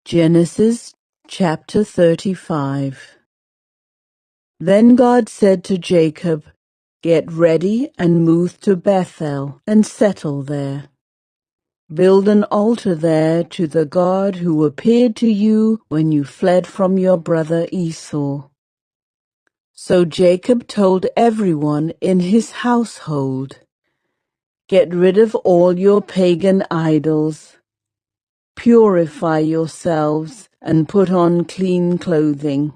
Genesis chapter 35. Then God said to Jacob, "Get ready and move to Bethel and settle there. Build an altar there to the God who appeared to you when you fled from your brother Esau." So Jacob told everyone in his household, "Get rid of all your pagan idols. Purify yourselves and put on clean clothing.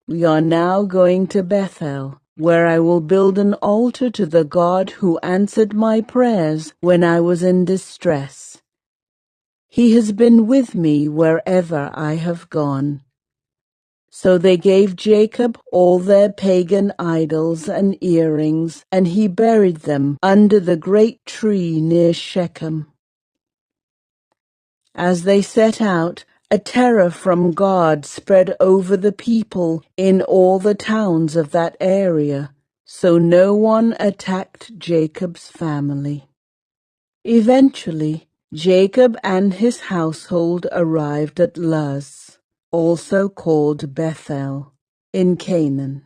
We are now going to Bethel, where I will build an altar to the God who answered my prayers when I was in distress. He has been with me wherever I have gone." So they gave Jacob all their pagan idols and earrings, and he buried them under the great tree near Shechem. As they set out, a terror from God spread over the people in all the towns of that area, so no one attacked Jacob's family. Eventually, Jacob and his household arrived at Luz, also called Bethel, in Canaan.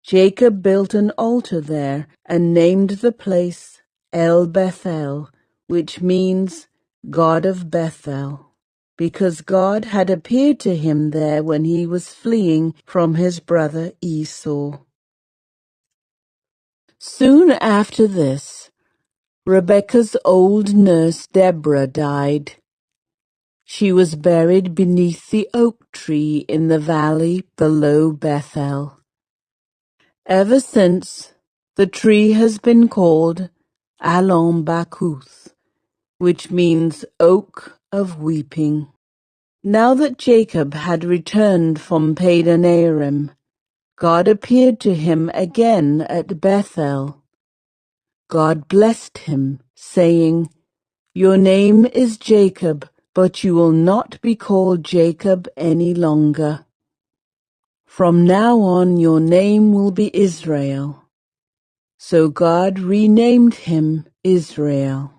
Jacob built an altar there and named the place El Bethel, which means God of Bethel, because God had appeared to him there when he was fleeing from his brother Esau. Soon after this, Rebekah's old nurse Deborah died. She was buried beneath the oak tree in the valley below Bethel. Ever since, the tree has been called Alon Bakuth, which means oak of weeping. Now that Jacob had returned from Padan Aram, God appeared to him again at Bethel. God blessed him, saying, "Your name is Jacob, but you will not be called Jacob any longer. From now on your name will be Israel." So God renamed him Israel.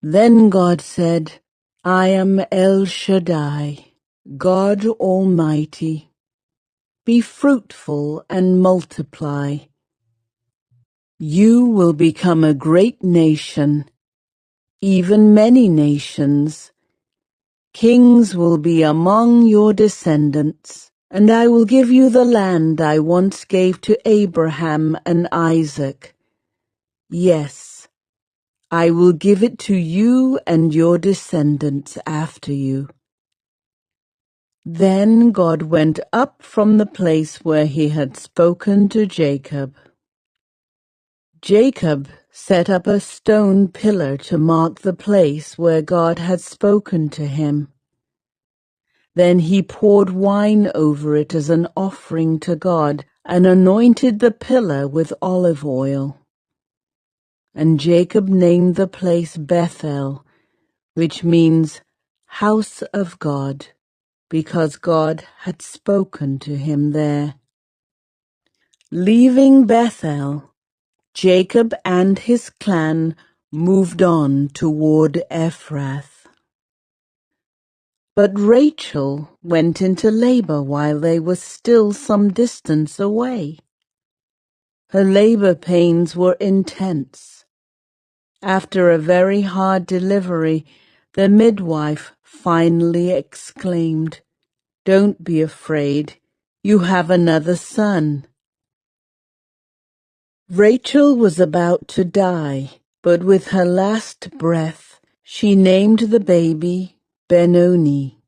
Then God said, "I am El Shaddai, God Almighty. Be fruitful and multiply. You will become a great nation, even many nations. Kings will be among your descendants, and I will give you the land I once gave to Abraham and Isaac. Yes, I will give it to you and your descendants after you." Then God went up from the place where he had spoken to Jacob. Jacob set up a stone pillar to mark the place where God had spoken to him. Then he poured wine over it as an offering to God and anointed the pillar with olive oil. And Jacob named the place Bethel, which means house of God, because God had spoken to him there. Leaving Bethel, Jacob and his clan moved on toward Ephrath. But Rachel went into labor while they were still some distance away. Her labor pains were intense. After a very hard delivery, the midwife finally exclaimed, "Don't be afraid, you have another son." Rachel was about to die, but with her last breath, she named the baby Benoni,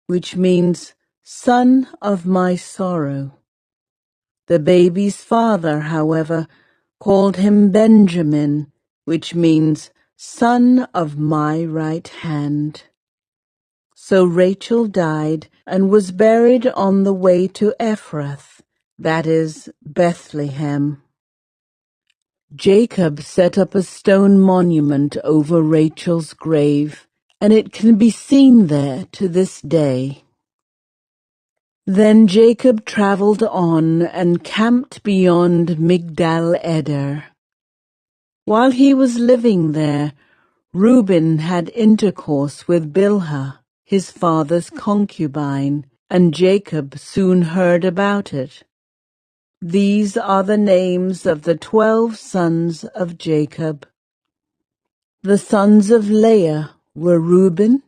which means son of my sorrow. The baby's father, however, called him Benjamin, which means son of my right hand. So Rachel died and was buried on the way to Ephrath, that is, Bethlehem. Jacob set up a stone monument over Rachel's grave, and it can be seen there to this day. Then Jacob traveled on and camped beyond Migdal Eder. While he was living there, Reuben had intercourse with Bilhah, his father's concubine, and Jacob soon heard about it. These are the names of the 12 sons of Jacob. The sons of Leah were Reuben,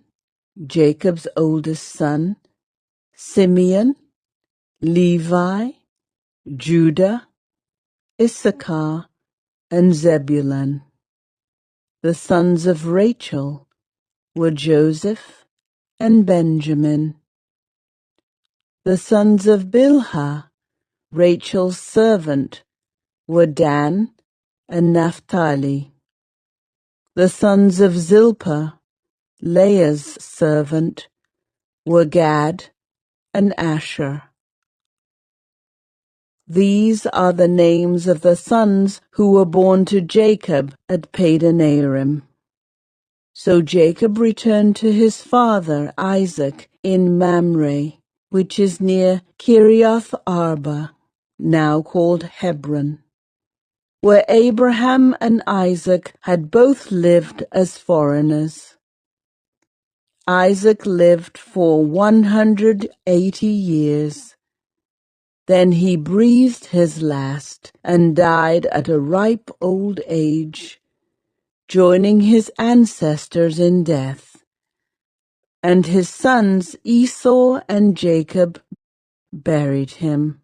Jacob's oldest son, Simeon, Levi, Judah, Issachar, and Zebulun. The sons of Rachel were Joseph and Benjamin. The sons of Bilhah, Rachel's servant, were Dan and Naphtali. The sons of Zilpah, Leah's servant, were Gad and Asher. These are the names of the sons who were born to Jacob at Padan-aram. So Jacob returned to his father Isaac in Mamre, which is near Kiriath Arba, now called Hebron, where Abraham and Isaac had both lived as foreigners. Isaac lived for 180 years. Then he breathed his last and died at a ripe old age, joining his ancestors in death. And his sons Esau and Jacob buried him.